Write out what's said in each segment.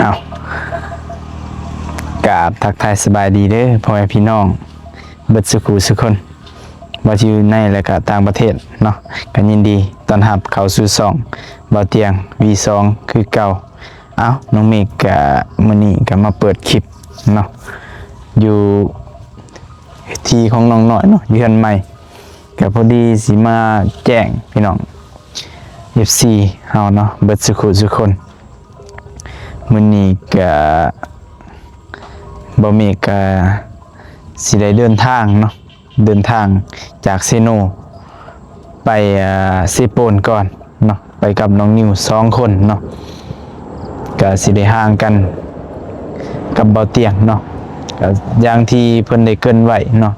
เอากราบทักทายสบายดีเด้อพ่อแม่พี่น้องเบิดสุขุสุคนบ่อยู่ในและก็ต่างประเทศเนาะกันยินดีต้อนรับเข้าสู่ช่องบ่าวเตียง V2 คือเก่าเอาน้องเมฆก็มื้อนี้ก็มาเปิดคลิปเนาะอยู่ที่ของน้องน้อยเนาะเรือนใหม่ก็พอดีสิมาแจ้งพี่น้อง FC เฮาเนาะเบิดสุขุสุคนมื้อนี้ก็บ่มีก็สิได้เดินทางเนาะเดินทางจากเซโนไปเซโปนก่อนเนาะไปกับน้องนิว2คนเนาะก็สิได้ห่างกันกับเบาเตียงเนาะก็อย่างที่เพิ่นได้เกริ่นไว้เนาะ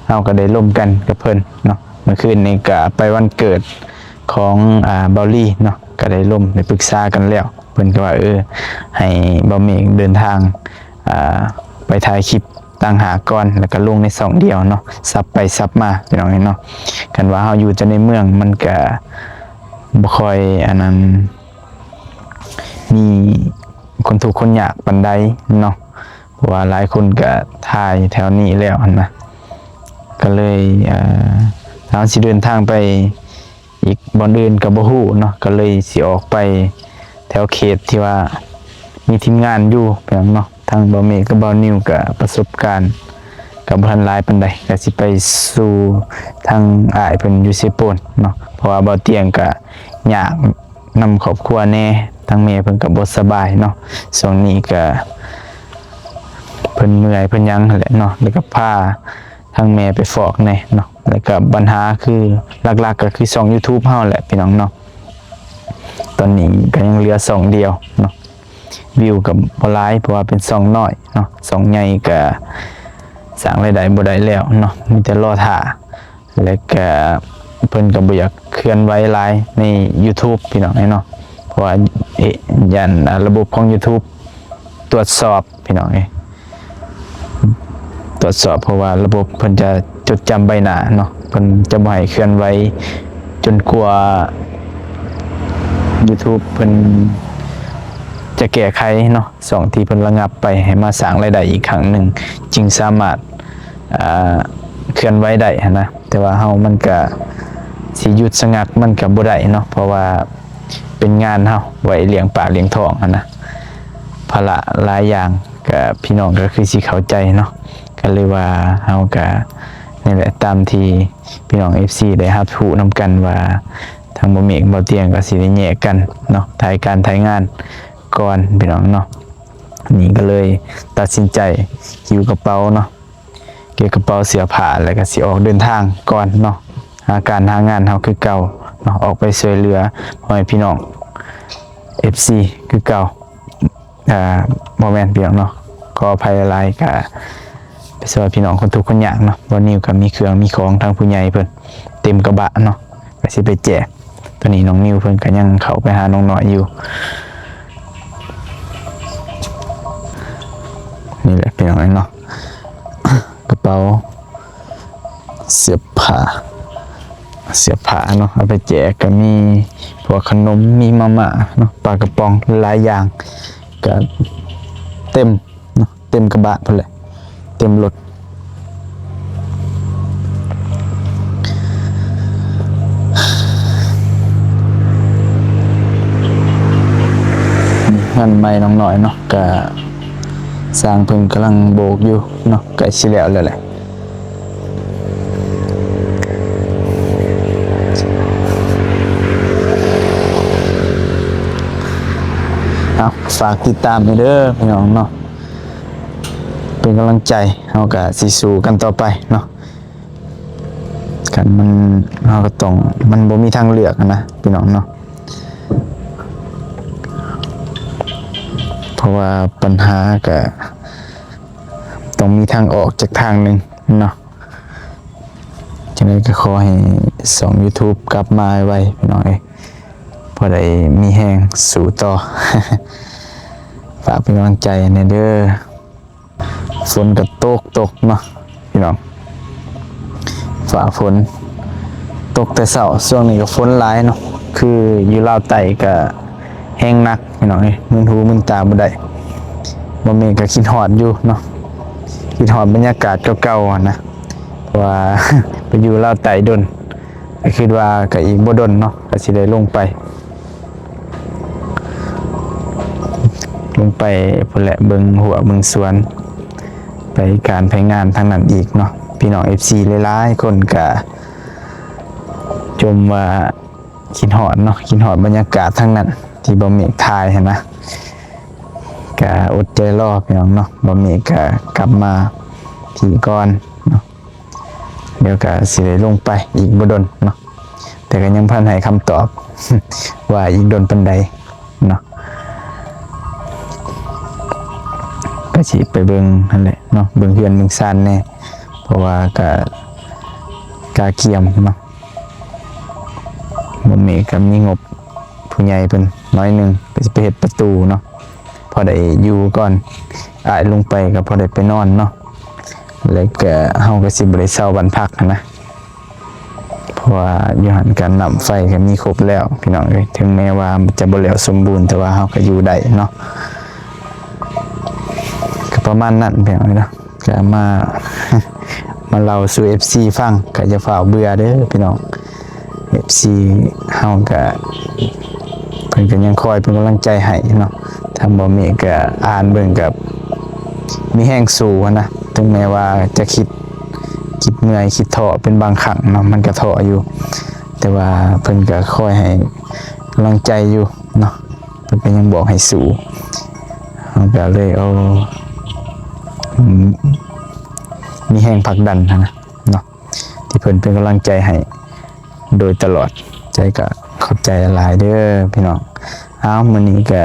เฮาก็ได้ร่วมกันกับเพิ่นเนาะเมื่อคืนนี้ก็ไปวันเกิดของเบาลี่เนาะก็ได้ร่วมได้ปรึกษากันแล้วเพิ่นก็ว่าให้เบาเมฆเดินทางไปถ่ายคลิปต่างหากก่อนแล้วก็ลงในสองเดียวเนาะซับไปซับมาพี่น้องเนาะกันว่าเฮาอยู่จะในเมืองมันก็บ่ค่อยอันนั้นมีคนทุกข์คนยากปานใดเนาะเพราะว่าหลายคนก็ถ่ายแถวนี้แล้วนะก็เลยเฮาสิเดินทางไปอีกบ่อนอื่นก็บ่ฮู้เนาะก็เลยสิออกไปแถวเขตที่ว่ามีทีมงานอยู่พี่น้องเนาะทางบ่าวเมฆกับบ่าวนิวก็ประสบการณ์กับบ่ทันหลายปานใดก็สิไปสู่ทางอ้ายเพิ่นอยู่เซโปนเนาะเพราะว่าบ่าวเตียงก็อยากนำครอบครัวแน่ทางแม่เพิ่นก็บ่สบายเนาะช่วงนี้ก็เพิ่นเมื่อยเพิ่นหยังนั่นแหละเนาะแล้วก็พาทางแม่ไปฟอกแน่เนาะแล้วก็ปัญหาคือหลักๆก็คือช่อง YouTube เฮาแหละพี่น้องเนาะตอนนี้ก็ยังเหลือช่องเดียวเนาะวิวกับบ่หลายเพราะว่าเป็นช่องน้อยเนาะช่องใหญ่ก็สร้างรายได้บ่ได้แล้วเนาะมีแต่รอท่าแล้วก็เพิ่นก็บ่อยากเคลื่อนไหวหลายใน YouTube พี่น้องเนาะเพราะว่ายันระบบของ YouTube ตรวจสอบพี่น้องตรวจสอบเพราะว่าระบบเพิ่นจะจดจำใบหน้าเนาะเพิ่นจะบ่ให้เคลื่อนไหวจนกว่า YouTube เพิ่นจะแก้ไขเนาะสองที่เพิ่นระงับไปให้มาสร้างรายได้อีกครั้งหนึ่งจึงสามารถเคลื่อนไหวได้นะแต่ว่าเฮามันก็สิหยุดชะงักมันก็บ่ได้เนาะเพราะว่าเป็นงานเฮาไว้เลี้ยงปากเลี้ยงท้องนะภาระหลายอย่างก็พี่น้องก็คือสิเข้าใจเนาะก็เลยว่าเฮาก็นี่แหละตามที่พี่น้อง FC ได้รับรู้นำกันว่าทางบ่เมฆบ่เตียงก็สิได้แยกกันเนาะถ่ายการถ่ายงานก่อนพี่น้องเนาะนี่ก็เลยตัดสินใจหิ้วกระเป๋าเนาะเก็บกระเป๋าเสื้อผ้าแล้วก็สิออกเดินทางก่อนเนาะหาการหางานเฮาคือเก่าเนาะออกไปช่วยเหลือพ่อแม่พี่น้อง FC คือเก่าบ่แม่นพี่น้องเนาะขออภัยหลายก็ไปช่วยพี่น้องคนทุกข์คนยากเนาะบ่นิวก็มีเครื่องมีของทางผู้ใหญ่เพิ่นเต็มกระบะเนาะก็สิไปแจกตอนนี้น้องนิวเพิ่นก็ยังเข้าไปหาน้องน้อยอยู่นี่แหละพี่น้องเนาะ กระเป๋าเสื้อผ้าเนาะเอาไปแจกก็มีพวกขนมมีมาม่าเนาะปลากระป๋องหลายอย่างก็เต็มเนาะเต็มกระบะพุ่นแหละเต็มรถงานใหม่น้องหน่อยเนาะก็สร้างเพิ่งกำลังโบกอยู่เนาะใกล้สิแล้วแหละเอาฝากติดตามเด้อพี่น้องเนาะเป็นกำลังใจเฮาก็สิสู้กันต่อไปเนาะกันมันเฮาก็ต้องมันบ่มีทางเลือกนะพี่น้องเนาะเพราะว่าปัญหาก็ต้องมีทางออกจากทางหนึ่งเนาะฉะนั้นก็ขอให้ส่ง YouTube กลับมาไว้พี่น้องพอได้มีแรงสู้ต่อ ฝากเป็นกำลังใจในเด้อฝนก็ตกเนาะพี่น้องฝ่าฝนตกแต่เช้าช่วงนี้ก็ฝนหลายเนาะคืออยู่ลาวใต้ก็แห้งหนักพี่น้องมึนหูมึนตาบ่ได้ บ่มีก็คิดฮอดอยู่เนาะคิดฮอดบรรยากาศเก่าๆอะนะเพราะว่า ไปอยู่ลาวไต่ดนก็คิดว่าก็อีกบ่ดนเนาะก็สิได้ลงไปพุ่นแหละเบิ่งหัวเบิ่งสวนไปการไปงานทางนั้นอีกเนาะพี่น้อง FC หลายๆคนก็จมว่าคิดฮอดเนาะคิดฮอดบรรยากาศทางนั้นที่บ่มีถ่ายหันนะก็อดใจรอพี่น้องเนาะบ่มีก็กลับมาที่ก่อนเนาะเดี๋ยวก็สิได้ลงไปอีกบ่ดนเนาะแต่ก็ยังพันให้คำตอบ ว่าอีกดนปานใดเนาะก็สิไปเบิ่งนั่นแหละเนาะเบิ่งเฮือนเบิ่งซ่านแน่เพราะว่าก็กาเกียมเนาะบ่มีก็มีงบผู้ใหญ่เพิ่นน้อยหนึงก็สิไปเฮ็ดประตูเนาะพอได้อยู่ก่อนอ้ายลงไปก็พอได้ไปนอนเนาะแล้วก็เฮาก็สิบ่ได้เช่าบ้านพักนะเพราะว่าอยู่หันการนำไฟก็มีครบแล้วพี่น้องเอ้ยถึงแม้ว่าจะบ่แล้วสมบูรณ์แต่ว่าเฮาก็อยู่ได้เนาะก็ประมาณนั้นพี่น้องเนาะก็มา มาเล่าสู่ FC ฟังก็จะฝ่าเบื่อเด้อพี่น้อง FC เฮาก็เพิ่นก็ยังคอยเป็นกำลังใจให้เนาะทางบ่มีก็อ่านเบิ่งกับมีแห้งสู้นะถึงแม้ว่าจะคิดเหนื่อยคิดท้อเป็นบางครั้งเนาะมันก็ท้ออยู่แต่ว่าเพิ่นก็คอยให้กำลังใจอยู่เนาะเพิ่นก็ยังบอกให้สู้เฮาก็เลยเอามีแห้งผลักดันนะเนาะที่เพิ่นเป็นกำลังใจให้โดยตลอดใจก็ขอบใจหลายเด้อพี่น้องเอามื้อนี้ก็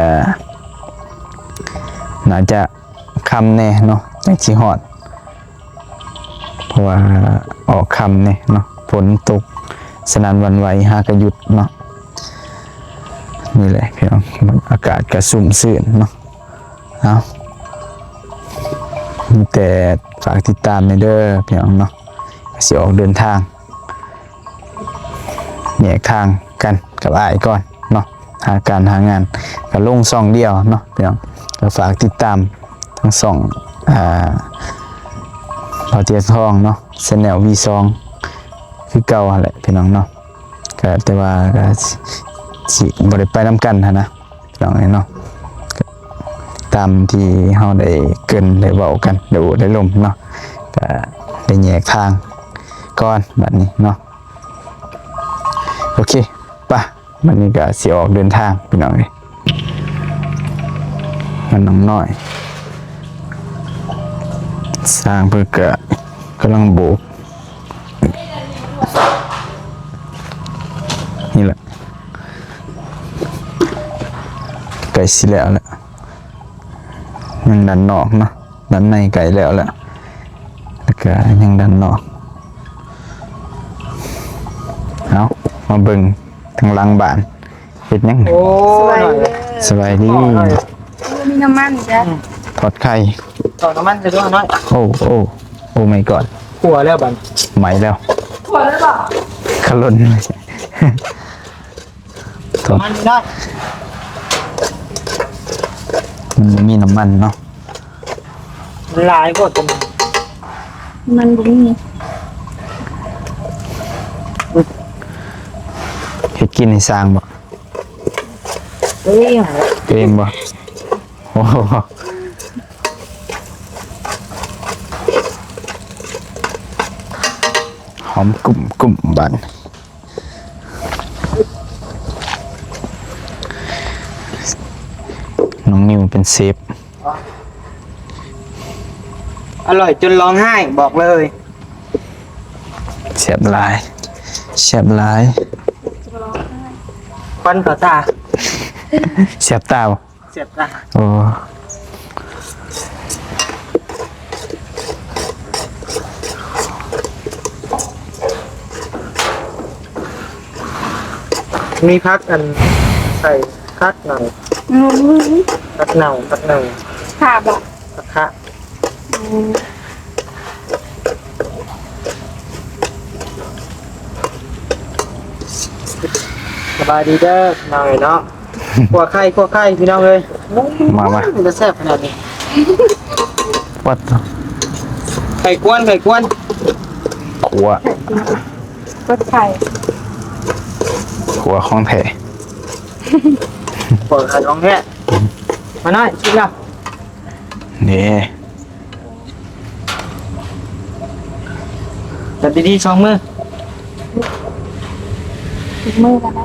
น่าจะค่ำแน่เนาะจังสิฮอดเพราะว่าออกค่ำแน่เนาะฝนตกสนั่นหวั่นไหวหากะหยุดเนาะนี่แหละพี่น้องอากาศก็สุ่มชื่นเนาะเอามีแต่ฝากติดตามในเด้อพี่น้องเนาะสิออกเดินทางแยกทางกันกับอ้ายก่อนเนาะหาการหางานก็ลงช่องเดียวเนาะพี่น้องก็ฝากติดตามทั้งสองพอเทียทองเนาะChannel V2คือเก่าหั่นแหละพี่น้องเนาะก็แต่ว่าก็สิบ่ได้ไปนํกันหั่นนะพี่น้องเนาะตามที่เฮาได้เกริ่นได้เว้ากันได้โอ้ได้ลมเนาะก็ได้แยกทางก่อนบัดนี้เนาะโอเคป่ะวันนี้ก็สิออกเดินทางพี่น้องเอ้ยมันน้องน้อยสร้างเพื่อกะกำลังโบกนี่แหละไก่สิแล้วแหละยังดันนอกเนาะดันในไก่แล้วแหละแล้วก็ยังดันนอกเอามาเบิ่งทางหลังบ้านเฮ็ดหยัง โอ้ สบายดี มีน้ำมันจ้ะ ทอดไข่ ต่อน้ำมันไปด้วยน้อย โอ้ไม่ก่อน หัวแล้วบัน ไหมแล้ว หัวแล้วหรอ ขลุ่นทอด มันได้ มันไม่มีน้ำมันเนาะ ลายก็ตรงมันบุ้ง เฮ็ดกินให้สร้างบ่ เอ้ย เองบ่โอ้โหหอมกลุ่มบานน้องนิวเป็นเซฟ อร่อยจนร้องไห้บอกเลย แซ่บหลายแซ่บหลาย ควันต่อตา แซ่บตาบ่ เสียบตา โอ้ มีพักอันใส่พักหน่อยพักเน่า ค่ะบอก พักคะ สบายดีเด้อหน่อยเนาะ ขัวไข่พี่น้องเลย มา มันจะแซ่บขนาดนี้ วัด ไข่กวน ขัว รถไฟ ขัวของแท้ เปิดไข่ของแท้มาหน่อยกินละ นี่ จับดีๆ2มือ ติดมือกันนะ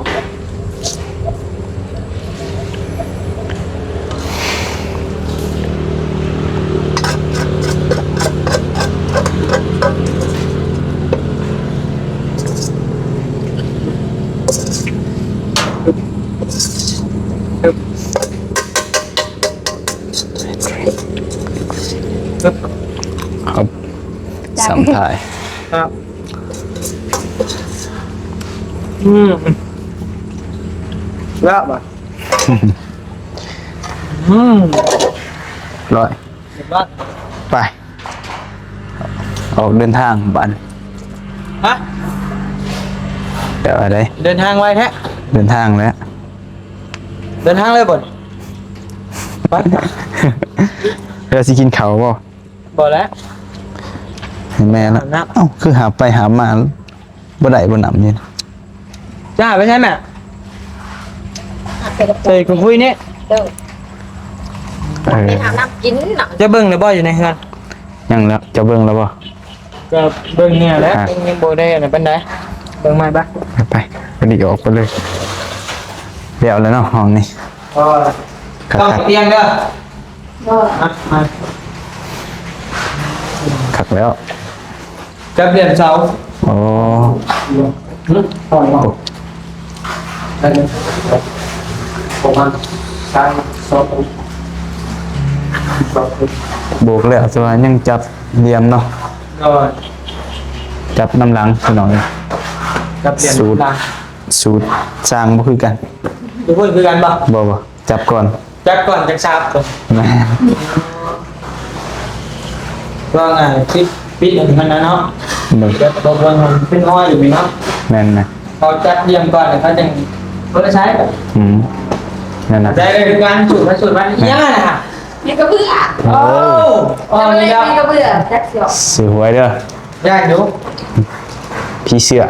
ครับสัมถ่าย ครับแล้วป่ะร้อย เห็นป่ะ ไปออกเดินทางบ้าน ฮะ เดี๋ยวอะไร เดินทางไวแท้ เดินทางแล้ว เดินทางเลยบ่นไป เราสิกินเขาวบ่ บ่แล้ว ให้แม่แล้ว หาน้ำ เอ้าคือหาไปหามาบ่ได้บ่นำนี่นะ จ้าไปใช่ไหม เสร็จแล้ว เตยกับคุยนี่ เด้อ เออ ไปหาน้ำกินหน่อย จะเบิ่งเลยบ่อยู่ในเฮือน ยังแล้วจะเบิ่งแล้วบ่ ก็เบิ่งเนี่ยแหล้วเบิ่งยังบ่ได้อันนั้นปานใดเบิ่งใหม่ปะ ไปกระดิกออกไปเลยเดี๋ยวแล้วเนาะห้องนี้ พอ คัก ต้องเตียงเด้อ ก็ มามา คักแล้ว จะเปลี่ยนเสา โอ้ ปล่อยบ่ได้ประมาณ3 2 โบกแล้วแต่ว่ายังจับเหลี่ยมเนาะ ก็ จับน้ำหลังพี่น้อง จะเปลี่ยน สูตร หลัง สูตรสร้างบ่คือกัน ทุกคนคือกันบ่ บ่จับก่อน จักก่อนจักทราบก่อน แม่ ว่าไงปิดอันนี้มันนะเนาะ เบิ่ง เดี๋ยวตัวมันขึ้นห้อยอยู่มั้ยเนาะ แม่นนะ เขาจัดเยี่ยมก่อนแล้วเขาจึงเขาจะใช้แบบ นั่นน่ะ ได้เลยคือการสูตรมันยังไงนะฮะ มีกระเบื้อ โอ้ โอ้นี่แล้ว มีกระเบื้อแจ็คเสียว ซื้อหวยเด้อ ได้ดู พี่เสื้อ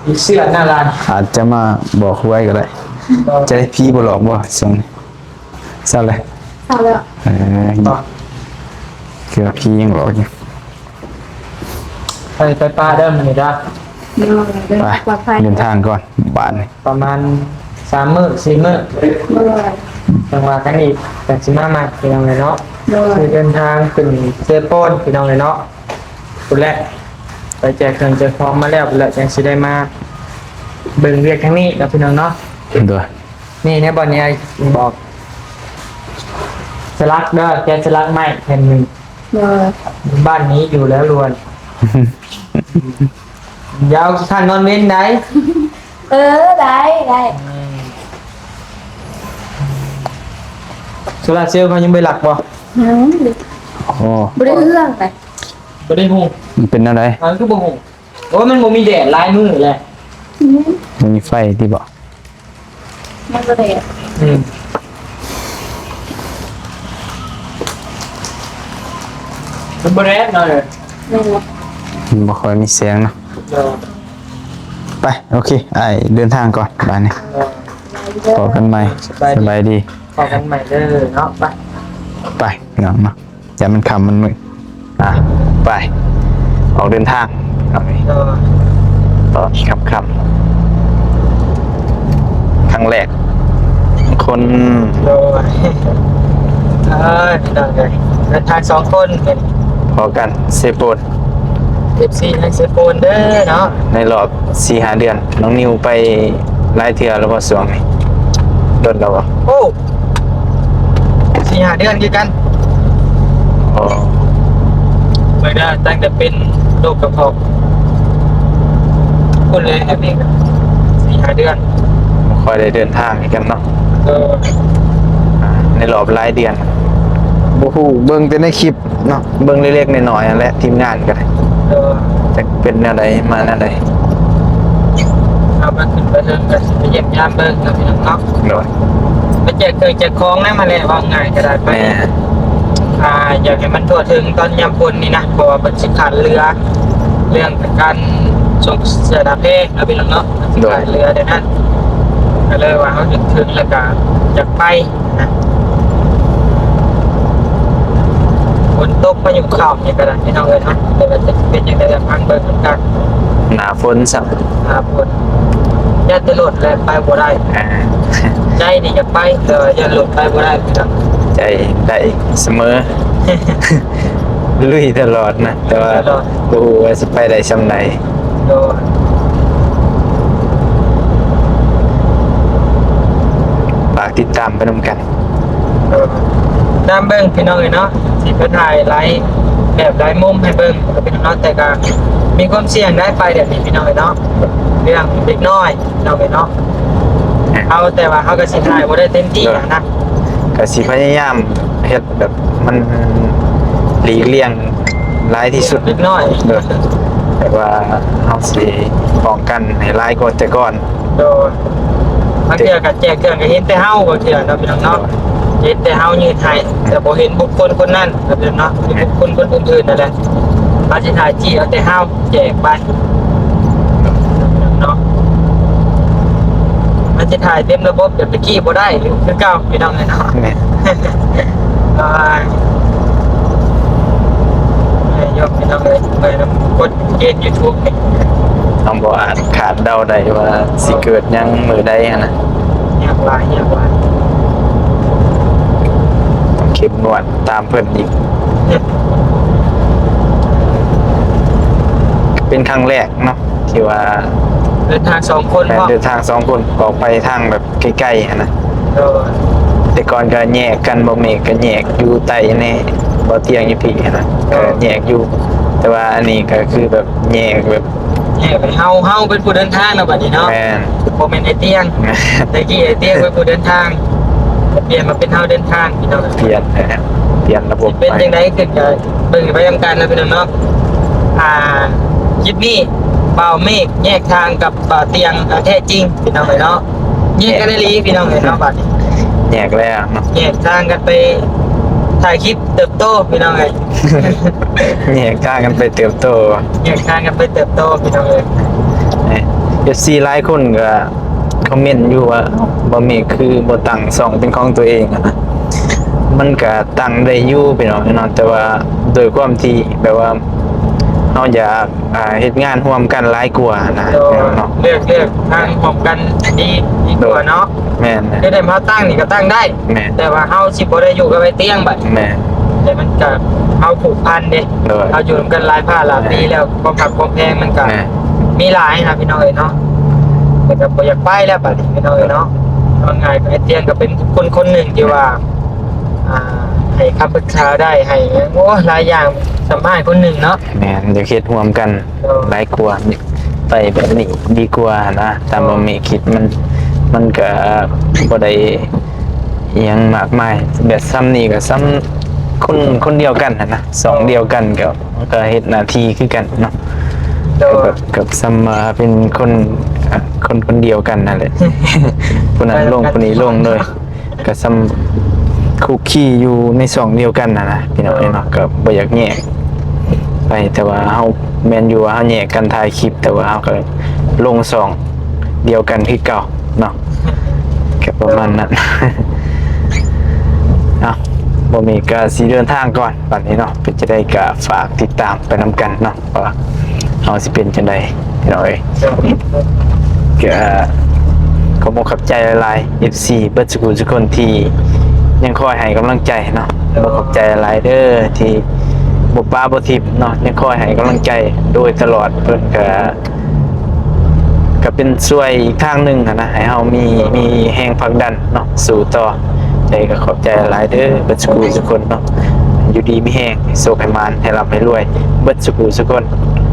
อีกเสื้อหน้าร้าน อาจจะมาบอกหวยก็ได้จะได้พี่บ่หลอกบ่ส่งซะเลย เอาแล้ว อคือว่าพี่ยังหลอกอยู่ ไปปลาเดิมนี่จ้ะ เดิน ไป ปลอดภัย เดินทางก่อนบ้านนี่ ประมาณ3 มื้อ 4 มื้อ เดิน จังหวะกันอีกแต่สิมาใหม่พี่น้องเลยเนาะ เดิน คือเดินทางขึ้นเซโปนพี่น้องเลยเนาะคนแรกไปแจกเครื่องแจกของมาแล้วแล้วจังสิได้มาเบิ่งเรียกทั้งนี้แล้วพี่น้องเนาะ ด้วย นี่ในบอลนี้บอกสลักเด้อแกสลักไม่แผ่นหนึ่ง เดิน บ้านนี้อยู่แล้วรวนยาวท่านนอนเว้นไหน ได้ได้ โซลาร์เซลล์เขายังไม่หลักบ่ โอ้ บริเรื่องไป บ่ได้หู มันเป็นอะไร มันคือบ่หูโอ้มันบ่มีแดดลายมือแหละ มันมีไฟที่บอก มันก็เลย อืมมันบ่แดดหน่อย ไม่รู้ มันบ่ค่อยมีเสียงเนาะ เดี๋ยว ไปโอเคไอเดินทางก่อนบ้านนี้พอกันใหม่สบายดี พอกันใหม่เด้อเนาะไป ไปพี่น้องเนาะอย่ามันคำมันมืดไปออกเดินทางเอาไป เดี๋ยว ตอนนี้ครับครั้งแรกคน เดี๋ยวนี่น้องเลยเดินทาง2 คนเป็น พอกันเซโปน FC ทางเซโฟนเด้อเนาะ ในรอบ4-5 เดือน น้องนิวไปไล่เทือแล้วก็สวงนี่โดนแล้วบ่ โอ้4-5 เดือนคือกัน อ๋อ ไม่ได้ตั้งแต่เป็นโรคกระเพาะคนเลยแอบนี้4-5 เดือน บ่ค่อยได้เดินทางกันเนาะ ก็ ในรอบหลายเดือนบ่ฮู้เบิ่งแต่ในคลิปเนาะเบิ่งเล็กๆน้อยๆนั่นแหละทีมงานก็ได้ ก็ จะเป็นแนวใดมาแนวใด เอามาขึ้นไปเทิงกันไปเยี่ยมยามเบิ่งนะพี่น้องเนาะ โดย ไปแจกเคยแจกของนะมาแล้วว่าง่ายก็ได้ไป แม่ อยากให้มันทั่วถึงตอนยามฝนนี่นะเพราะว่ามันสิขาดเรือเรื่องการส่งเสื้อดาบเพเอาไปลงเนาะสิขาดเรือเดี๋ยวนั้นก็เลยว่าเขาถึงแล้วก็อยากไปนะฝนตกพายุเข้าอย่างก็ได้พี่น้องเอ้ยเนาะแต่ว่าจะเป็นยังไงจะพังเบิ่งกัน หน้าฝนสัก ครับฝนอย่าตะลดแลไปบ่ได้ อ่า ใจนี่จะไปแต่ว่าอย่าหลุดไปบ่ได้พี่น้อง ใจได้เสมอ ลุยตลอดนะแต่ว่าบ่ฮู้ว่าสิไปได้ซำใด โดน ฝากติดตามไปนำกัน น้ำเบิ้งพี่น้องเลยเนาะสิเพิ่นถ่ายไลฟ์แบบไลฟ์มุมให้เบิ้งก็เป็นเนาะแต่ก็มีความเสี่ยงได้ไปแบบนี้พี่น้องเลยเนาะเรื่องเด็กน้อยพี่น้องเลยเนาะเอาแต่ว่าเขาก็สิถ่ายบ่ได้เต็มที่นะ ก็สิพยายามเฮ็ดแบบมันหลีกเลี่ยงหลายที่สุด เด็กน้อย เด้อแต่ว่าเฮาสิป้องกันให้หลายกว่าแต่ก่อน โดนบางเทื่อก็แจกเครื่องก็เห็นแต่เฮาบางเทื่อเนาะพี่น้องเนาะเห็นแต่เฮายืนถ่ายแต่บ่เห็นบุคคลคนนั้นครับพี่น้องเนาะมีบุคคลคนอื่นๆนั่นแหละเขาสิถ่ายจี้เอาแต่เฮาแจกไปเนาะ มันจะถ่ายเต็มระบบเดี๋ยวตะกี้บ่ได้คือเก่าพี่น้องเลยเนาะ แม่น ยกพี่น้องเลยไปแล้วกดเกณฑ์ YouTube นี่ ต้องบ่อาจขาดเดาได้ว่าสิเกิดหยังมื้อใดหันนะ อยากลาย ต้องเข้มงวดตามเพิ่นอีกเป็นครั้งแรกเนาะที่ว่า เดินทาง2 คน แม่น พ่อ เดินทางสองคนออกไปทางแบบใกล้ๆหันนะ โดน แต่ก่อนก็แยกกันบ่เมฆก็แยกอยู่ใต้แน่บ่เตียงอยู่พี่หันนะก็แยกอยู่ แต่ว่าอันนี้ก็คือแบบแยกแบบ เนี่ยเฮาเป็นผู้เดินทางเนาะบัดนี้เนาะ แม่น บ่แม่นไอ้เตียงตะกี้ไอ้เตียงเป็นผู้เดินทางเปลี่ยนมาเป็นเฮาเดินทางพี่น้อง เปลี่ยนนะครับเปลี่ยนระบบ เป็น ไป จังได๋ขึ้นก็เบิ่งไปนํกันนะพี่น้องเนาะคลิปนี้บ่าวเมฆแยกทางกับบ่าวเตียงแท้จริงพี่น้องเอ้ยเนาะแยกกันได้ลีพี่น้องเอ้ยเนาะบัดนี้ แยกแล้วเนาะ แยกทางกันไปถ่ายคลิปเติบโตพี่น้องเอ้ย แยกทางกันไปเติบโต แยกทางกันไปเติบโตพี่น้องเอ้ย FC หลายคนก็คอมเมนต์อยู่ว่าบ่มีคือบ่ตั้งช่องเป็นของตัวเองอะนะมันก็ตั้งได้อยู่พี่น้องเนาะแต่ว่าโดยความที่แบบว่าเฮาอยากเฮ็ดงานร่วมกันหลายกว่านะ โดย เนาะ เลือกทางพร้อมกันดีกว่าเนาะ แม่น ได้ได้มาตั้งนี่ก็ตั้งได้ แม่น แต่ว่าเฮาสิบ่ได้อยู่กับไอ้เตียงบัด แม่น แต่มันก็เฮาผูกพันเด้ โดย เฮาอยู่ร่วมกันหลายภาคหลายปีแล้วความหักความแพงมันก็ แม่น มีหลายนะพี่น้องเอ้ยเนาะแต่ก็บ่อยากไปแล้วบัดนี้พี่น้องเอ้ยเนาะว่าไงก็ไอ้เตียงก็เป็นคนคนหนึ่งที่ว่าให้คำปรึกษาได้ให้โอ้หลายอย่างสัมภาษณ์คนหนึ่งเนาะ แม่นอยากเฮ็ดร่วมกัน โดย หลายกว่าไปแบบนี้ดีกว่านะตามบ่มีคิดมันก็บ่ได้อิหยังมากมายแบบซ้ำนี่ก็ซ้ำคนเดียวกันน่ะนะสองเดียวกันก็เฮ็ดหน้าที่คือกันเนาะ โด ก็ ย แบบกับซ้ำมาเป็นคนเดียวกันนั่นแหละ คนนั้นลงคนนี้ลงเลยก็ซ้ำคุกคีอยู่ในสองเดียวกันนะพี่น้องเนาะก็บ่อยากแยกไปแต่ว่าเฮาแม่นอยู่ว่าเฮาแยกกันถ่ายคลิป แต่ว่าเฮาก็ลงสองเดียวกันคือเก่าเนาะก็ประมาณนั้น เอาบ่มีก็สิเดินทางก่อนบัดนี้เนาะเพื่อจะได้ก็ฝากติดตามไปนำกันเนาะว่าเฮาสิเป็นจังได๋พี่น้องเอ้ย ก็ขอบคุณขับใจหลายๆ FC เบิดสกุลทุกคนที่ยังคอยให้กำลังใจเนาะบ่ขอบใจหลายเด้อที่บ่ป้าบ่ทิพย์เนาะยังคอยให้กำลังใจโดยตลอดเพิ่นก็เป็นช่วยอีกทางหนึงอะนะให้เฮามีแรงผลักดันเนาะสู่ต่อใจก็ขอบใจหลายเด้อเบิดสกุลทุกคนเนาะอยู่ดีมีแรงให้โชคให้มานให้ร่ำให้รวยเบิดสกุลทุกคน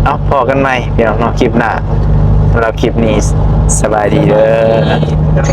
เอาพอกันใหม่พี่น้องเนาะคลิปหน้าสำหรับคลิปนี้สบายดีเด้อ